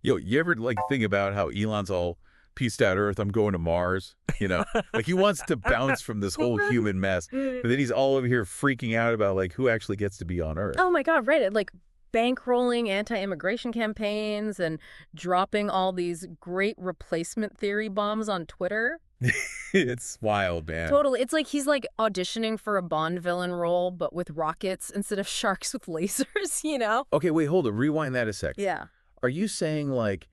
Yo, you ever like think about how Elon's all pieced out Earth? I'm going to Mars. Like he wants to bounce from this whole human mess, but then he's all over here freaking out about like who actually gets to be on Earth. Oh my God, right. Like bankrolling anti-immigration campaigns and dropping all these great replacement theory bombs on Twitter. It's wild, man. Totally. It's like he's like auditioning for a Bond villain role, but with rockets instead of sharks with lasers, you know? Okay, wait, hold it. Rewind that a sec. Yeah. Are you saying like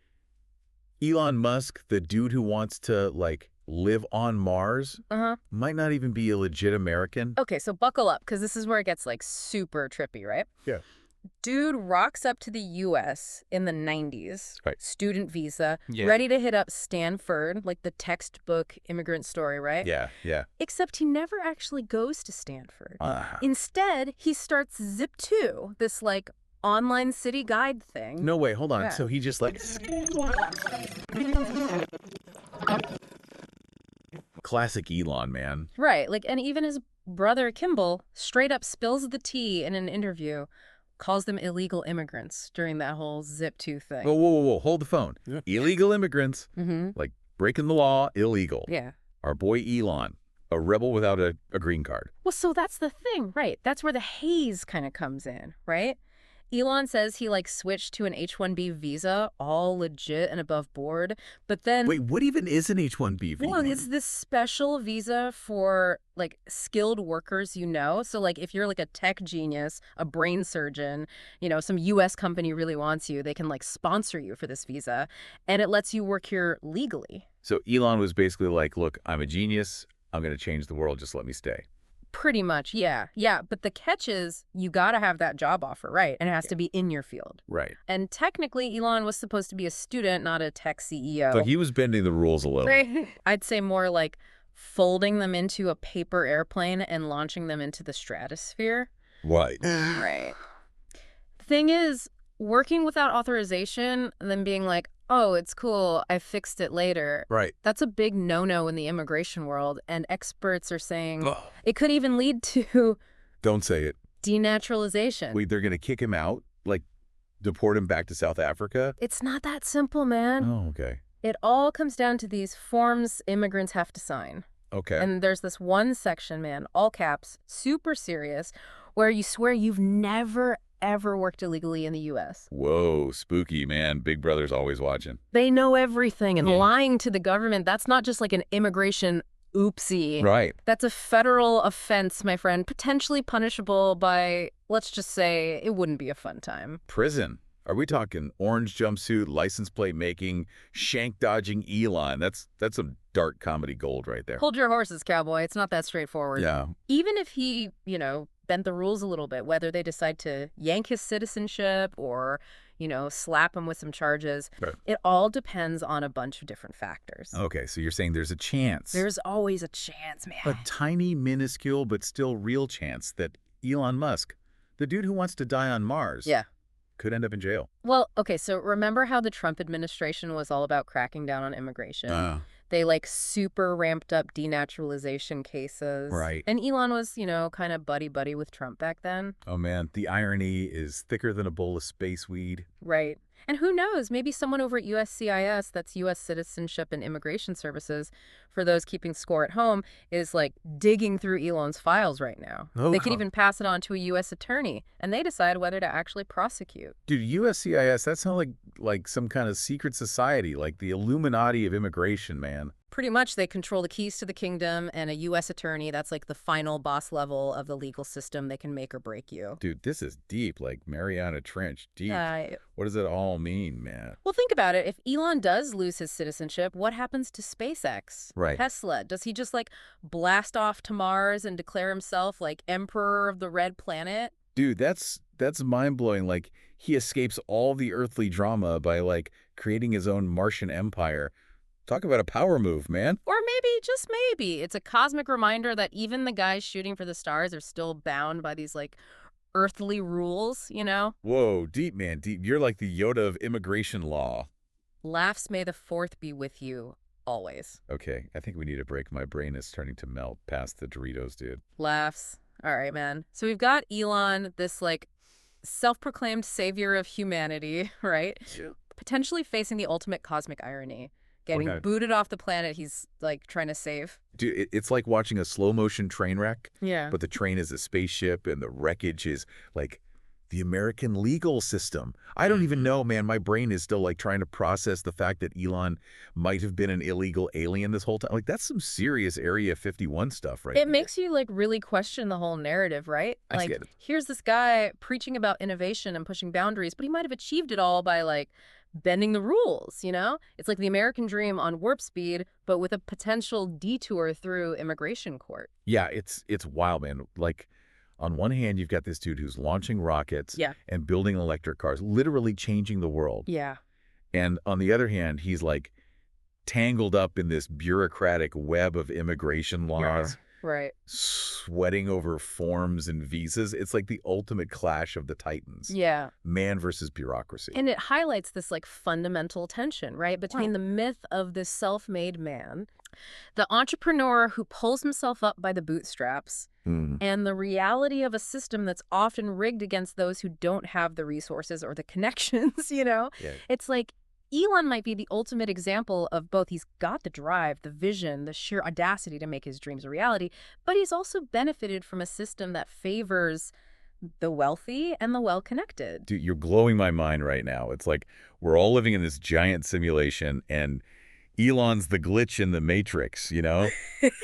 Elon Musk, the dude who wants to like live on Mars, Uh-huh. might not even be a legit American? Okay, so buckle up, because this is where it gets like super trippy, right? Yeah. Dude rocks up to the US in the 90s, Right. student visa, Yeah. ready to hit up Stanford, like the textbook immigrant story, right? Yeah, yeah. Except he never actually goes to Stanford. Uh, Instead, he starts Zip2, this like online city guide thing. no way, hold on. Yeah. So he just like classic Elon, man. Right, like, and even his brother Kimball straight up spills the tea in an interview, calls them illegal immigrants during that whole Zip2 thing. Whoa, whoa, whoa, whoa. Hold the phone. Yeah. Illegal immigrants, Mm-hmm. like breaking the law, illegal. Yeah. Our boy Elon, a rebel without a green card. Well, so that's the thing, right? That's where the haze kind of comes in, right? Elon says he like switched to an H-1B visa, all legit and above board, but then Wait, what even is an H-1B visa? well, it's this special visa for like skilled workers, you know? So like if you're like a tech genius, a brain surgeon, you know, some US company really wants you, they can like sponsor you for this visa, and it lets you work here legally. So Elon was basically like, look, I'm a genius. I'm going to change the world. Just let me stay. Pretty much, yeah. Yeah, but the catch is you got to have that job offer, right? And it has to be in your field. Right. And technically, Elon was supposed to be a student, not a tech CEO. So he was bending the rules a little. I'd say more like folding them into a paper airplane and launching them into the stratosphere. Right. Right. The thing is, working without authorization and then being like, oh, it's cool, I fixed it later. Right. That's a big no-no in the immigration world, and experts are saying Ugh. it could even lead to Don't say it. denaturalization. Wait, they're going to kick him out? Like deport him back to South Africa? It's not that simple, man. Oh, okay. It all comes down to these forms immigrants have to sign. Okay. And there's this one section, man, all caps, super serious, where you swear you've never, ever worked illegally in the U.S. Whoa, spooky, man. Big Brother's always watching. They know everything, and lying to the government, that's not just like an immigration oopsie. Right. That's a federal offense, my friend, potentially punishable by, let's just say, it wouldn't be a fun time. Prison. Are we talking orange jumpsuit, license plate making, shank dodging Elon? That's some dark comedy gold right there. Hold your horses, cowboy. It's not that straightforward. Yeah. Even if he, you know, bent the rules a little bit, whether they decide to yank his citizenship or, you know, slap him with some charges, Right. it all depends on a bunch of different factors. Okay, so you're saying there's a chance. There's always a chance, man. a tiny, minuscule, but still real chance that Elon Musk, the dude who wants to die on Mars, Yeah. could end up in jail. Well, okay, so remember how the Trump administration was all about cracking down on immigration? They like super ramped up denaturalization cases. Right. And Elon was, you know, kind of buddy-buddy with Trump back then. Oh, man, the irony is thicker than a bowl of space weed. Right. And who knows, maybe someone over at USCIS, that's U.S. Citizenship and Immigration Services, for those keeping score at home, is like digging through Elon's files right now. Oh, They could even pass it on to a U.S. attorney, and they decide whether to actually prosecute. Dude, USCIS, that sounds like some kind of secret society, like the Illuminati of immigration, man. Pretty much, they control the keys to the kingdom, and a U.S. attorney, that's like the final boss level of the legal system. They can make or break you. Dude, this is deep, like Mariana Trench, deep. What does it all mean, man? Well, think about it. If Elon does lose his citizenship, what happens to SpaceX? Right. Tesla? Does he just like blast off to Mars and declare himself like emperor of the red planet? Dude, that's mind-blowing. Like, he escapes all the earthly drama by, like, creating his own Martian empire. Talk about a power move, man. Or maybe, just maybe, it's a cosmic reminder that even the guys shooting for the stars are still bound by these, like, earthly rules, you know? Whoa, deep, man, deep. You're like the Yoda of immigration law. Laughs may the fourth be with you, always. Okay, I think we need a break. My brain is starting to melt past the Doritos, dude. Laughs. All right, man. So we've got Elon, this, like, self-proclaimed savior of humanity, right? Yeah. potentially facing the ultimate cosmic irony, getting Okay. booted off the planet he's, like, trying to save. Dude, it's like watching a slow-motion train wreck, Yeah. but the train is a spaceship and the wreckage is, like, the American legal system. I don't even know, man. My brain is still, like, trying to process the fact that Elon might have been an illegal alien this whole time. Like, that's some serious Area 51 stuff right It there. makes you, like, really question the whole narrative, right? I Like, get it. here's this guy preaching about innovation and pushing boundaries, but he might have achieved it all by, like, bending the rules, you know? It's like the American dream on warp speed, but with a potential detour through immigration court. Yeah, it's wild, man. Like, on one hand, you've got this dude who's launching rockets Yeah. and building electric cars, literally changing the world. Yeah. And on the other hand, he's like tangled up in this bureaucratic web of immigration laws, Right. sweating over forms and visas. It's like the ultimate clash of the titans. Yeah. Man versus bureaucracy. And it highlights this, like, fundamental tension, right, between the myth of this self-made man, the entrepreneur who pulls himself up by the bootstraps, and the reality of a system that's often rigged against those who don't have the resources or the connections, you know? Yeah. It's like Elon might be the ultimate example of both. He's got the drive, the vision, the sheer audacity to make his dreams a reality, but he's also benefited from a system that favors the wealthy and the well-connected. Dude, you're blowing my mind right now. It's like we're all living in this giant simulation and Elon's the glitch in the matrix, you know?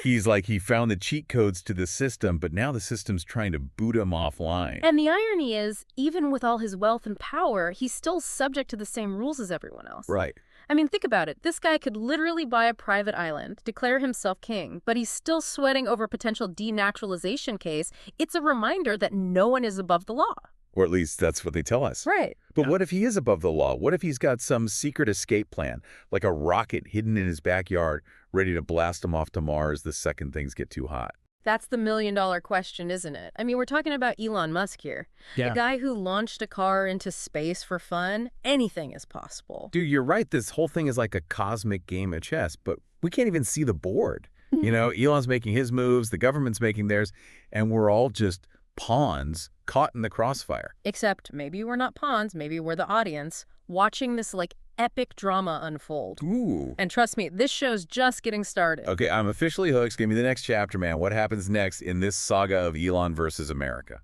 He's like, he found the cheat codes to the system, but now the system's trying to boot him offline. And the irony is, even with all his wealth and power, he's still subject to the same rules as everyone else. Right. I mean, think about it. This guy could literally buy a private island, declare himself king, but he's still sweating over a potential denaturalization case. It's a reminder that no one is above the law. Or at least that's what they tell us. Right. But what if he is above the law? What if he's got some secret escape plan, like a rocket hidden in his backyard, ready to blast him off to Mars the second things get too hot? That's the million-dollar question, isn't it? I mean, we're talking about Elon Musk here. Yeah. The guy who launched a car into space for fun. Anything is possible. Dude, you're right. This whole thing is like a cosmic game of chess, but we can't even see the board. You know, Elon's making his moves, the government's making theirs, and we're all just pawns caught in the crossfire. Except maybe we're not pawns, maybe we're the audience, watching this, like, epic drama unfold. Ooh. And trust me, this show's just getting started. Okay, I'm officially hooked. Give me the next chapter, man. What happens next in this saga of Elon versus America?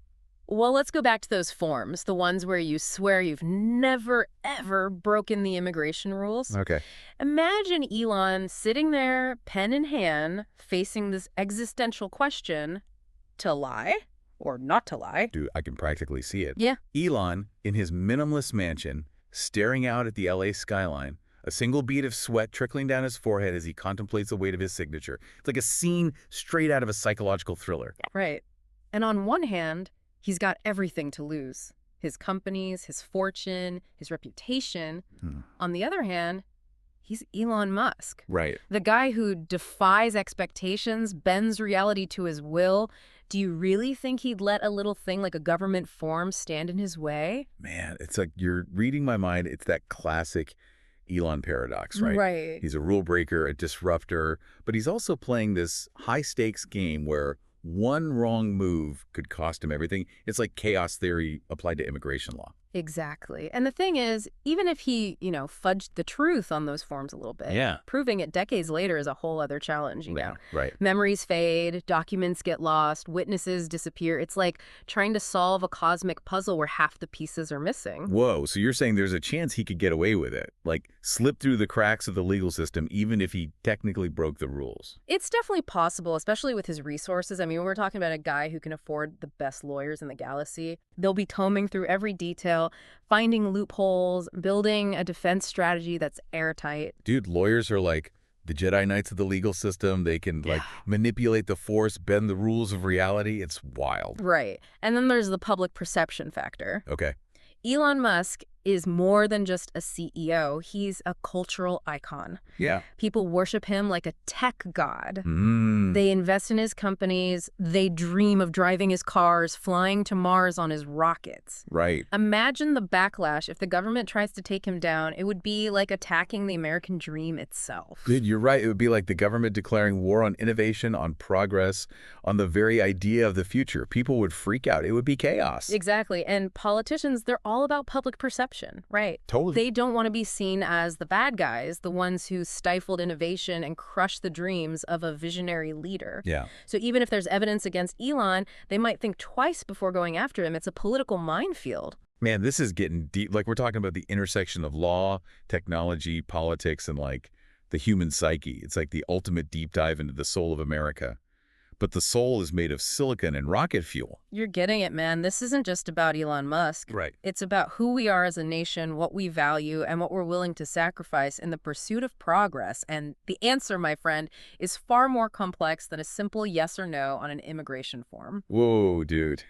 Well, let's go back to those forms, the ones where you swear you've never, ever broken the immigration rules. Okay. Imagine Elon sitting there, pen in hand, facing this existential question, to lie or not to lie. Dude, I can practically see it. Yeah. Elon, in his minimalist mansion, staring out at the LA skyline, a single bead of sweat trickling down his forehead as he contemplates the weight of his signature. It's like a scene straight out of a psychological thriller. Right. And on one hand, he's got everything to lose. His companies, his fortune, his reputation. On the other hand, he's Elon Musk. Right. The guy who defies expectations, bends reality to his will. Do you really think he'd let a little thing like a government form stand in his way? Man, it's like you're reading my mind. It's that classic Elon paradox, right? Right. He's a rule breaker, a disruptor, but he's also playing this high-stakes game where one wrong move could cost him everything. It's like chaos theory applied to immigration law. Exactly. And the thing is, even if he, fudged the truth on those forms a little bit, Yeah. proving it decades later is a whole other challenge, you know. Right. Memories fade, documents get lost, witnesses disappear. It's like trying to solve a cosmic puzzle where half the pieces are missing. Whoa, so you're saying there's a chance he could get away with it, like slip through the cracks of the legal system even if he technically broke the rules? It's definitely possible, especially with his resources. I mean, we're talking about a guy who can afford the best lawyers in the galaxy. They'll be combing through every detail, finding loopholes, building a defense strategy that's airtight. Dude, lawyers are like the Jedi Knights of the legal system. They can manipulate the force, bend the rules of reality. It's wild. Right. And then there's the public perception factor. Okay. Elon Musk is more than just a CEO. He's a cultural icon. Yeah. People worship him like a tech god. Mm. They invest in his companies. They dream of driving his cars, flying to Mars on his rockets. Right. Imagine the backlash if the government tries to take him down. It would be like attacking the American dream itself. Dude, you're right. It would be like the government declaring war on innovation, on progress, on the very idea of the future. People would freak out. It would be chaos. Exactly. And politicians, they're all about public perception. disruption, right? Totally. They don't want to be seen as the bad guys, the ones who stifled innovation and crushed the dreams of a visionary leader. Yeah. So even if there's evidence against Elon, they might think twice before going after him. It's a political minefield. Man, this is getting deep. Like, we're talking about the intersection of law, technology, politics, and like the human psyche. It's like the ultimate deep dive into the soul of America. But the soul is made of silicon and rocket fuel. You're getting it, man. This isn't just about Elon Musk. Right. It's about who we are as a nation, what we value, and what we're willing to sacrifice in the pursuit of progress. And the answer, my friend, is far more complex than a simple yes or no on an immigration form. Whoa, dude.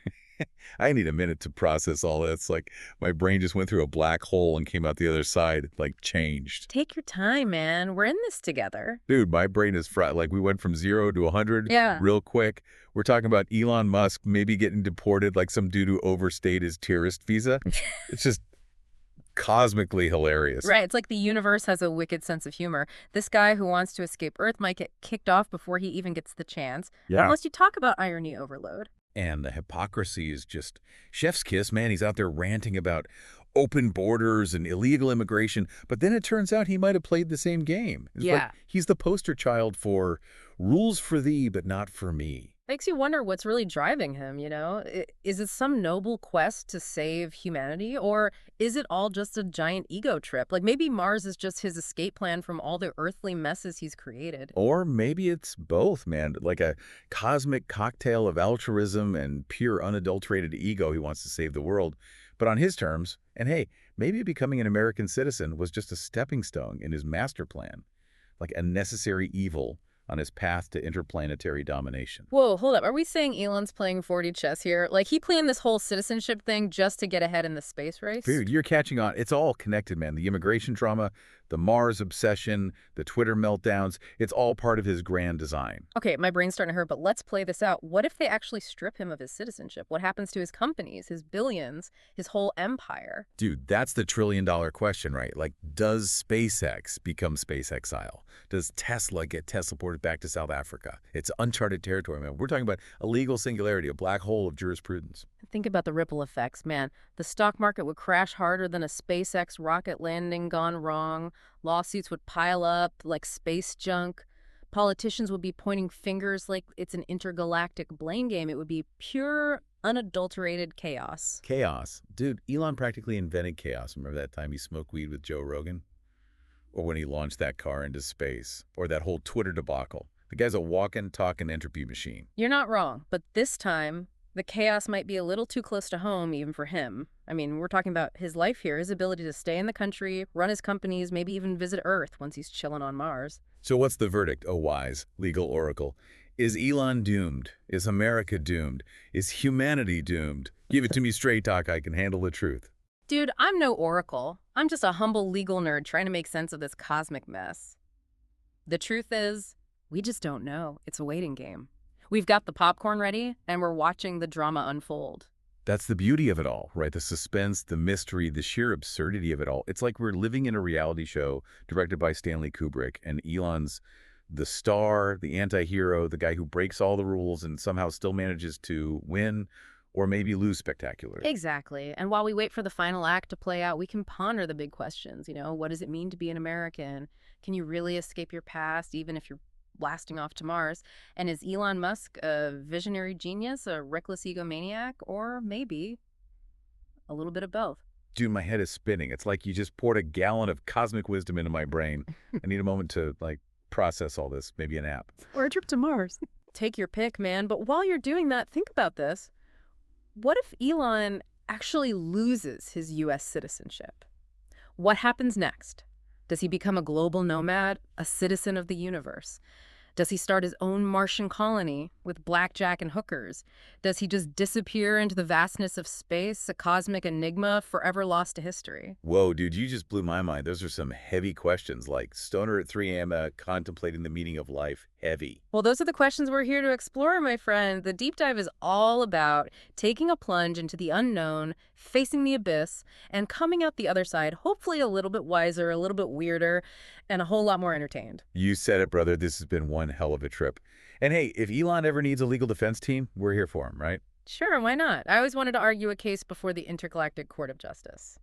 I need a minute to process all this. Like, my brain just went through a black hole and came out the other side, like, changed. Take your time, man. We're in this together. Dude, my brain is fried. Like, we went from 0 to 100 Yeah. real quick. We're talking about Elon Musk maybe getting deported like some dude who overstayed his tourist visa. It's just cosmically hilarious. Right. It's like the universe has a wicked sense of humor. This guy who wants to escape Earth might get kicked off before he even gets the chance. Yeah. Unless you talk about irony overload. And the hypocrisy is just chef's kiss, man. He's out there ranting about open borders and illegal immigration, but then it turns out he might have played the same game. It's like Yeah. he's the poster child for rules for thee, but not for me. Makes you wonder what's really driving him, you know? Is it some noble quest to save humanity, or is it all just a giant ego trip? Like maybe Mars is just his escape plan from all the earthly messes he's created. Or maybe it's both, man. Like a cosmic cocktail of altruism and pure unadulterated ego. He wants to save the world, but on his terms. And hey, maybe becoming an American citizen was just a stepping stone in his master plan, like a necessary evil on his path to interplanetary domination. Whoa, hold up. Are we saying Elon's playing 4D chess here? Like he planned this whole citizenship thing just to get ahead in the space race? Dude, you're catching on. It's all connected, man. The immigration drama, the Mars obsession, the Twitter meltdowns, it's all part of his grand design. Okay, my brain's starting to hurt, but let's play this out. What if they actually strip him of his citizenship? What happens to his companies, his billions, his whole empire? Dude, that's the trillion-dollar question, right? Like, does SpaceX become space exile? Does Tesla get teleported back to South Africa? It's uncharted territory, man. We're talking about a legal singularity, a black hole of jurisprudence. Think about the ripple effects, man. The stock market would crash harder than a SpaceX rocket landing gone wrong. Lawsuits would pile up like space junk. Politicians would be pointing fingers like it's an intergalactic blame game. It would be pure, unadulterated chaos. Chaos. Dude, Elon practically invented chaos. Remember that time he smoked weed with Joe Rogan? Or when he launched that car into space? Or that whole Twitter debacle? The guy's a walking, talking entropy machine. You're not wrong, but this time, the chaos might be a little too close to home even for him. I mean, we're talking about his life here, his ability to stay in the country, run his companies, maybe even visit Earth once he's chilling on Mars. So what's the verdict, oh wise legal oracle? Is Elon doomed? Is America doomed? Is humanity doomed? Give it to me straight, Doc. I can handle the truth. Dude, I'm no oracle. I'm just a humble legal nerd trying to make sense of this cosmic mess. The truth is, we just don't know. It's a waiting game. We've got the popcorn ready, and we're watching the drama unfold. That's the beauty of it all, right? The suspense, the mystery, the sheer absurdity of it all. It's like we're living in a reality show directed by Stanley Kubrick, and Elon's the star, the anti-hero, the guy who breaks all the rules and somehow still manages to win or maybe lose spectacularly. Exactly. And while we wait for the final act to play out, we can ponder the big questions. You know, what does it mean to be an American? Can you really escape your past, even if you're blasting off to Mars? And is Elon Musk a visionary genius, a reckless egomaniac, or maybe a little bit of both? Dude, my head is spinning. It's like you just poured a gallon of cosmic wisdom into my brain. I need a moment to, like, process all this, maybe a nap. Or a trip to Mars. Take your pick, man. But while you're doing that, think about this. What if Elon actually loses his U.S. citizenship? What happens next? Does he become a global nomad, a citizen of the universe? Does he start his own Martian colony with blackjack and hookers? Does he just disappear into the vastness of space, a cosmic enigma forever lost to history? Whoa, dude, you just blew my mind. Those are some heavy questions, like stoner at 3 a.m. Contemplating the meaning of life. Heavy. Well, those are the questions we're here to explore, my friend. The deep dive is all about taking a plunge into the unknown, facing the abyss, and coming out the other side, hopefully a little bit wiser, a little bit weirder, and a whole lot more entertained. You said it, brother. This has been one hell of a trip. And hey, if Elon ever needs a legal defense team, we're here for him, right? Sure, why not? I always wanted to argue a case before the Intergalactic Court of Justice.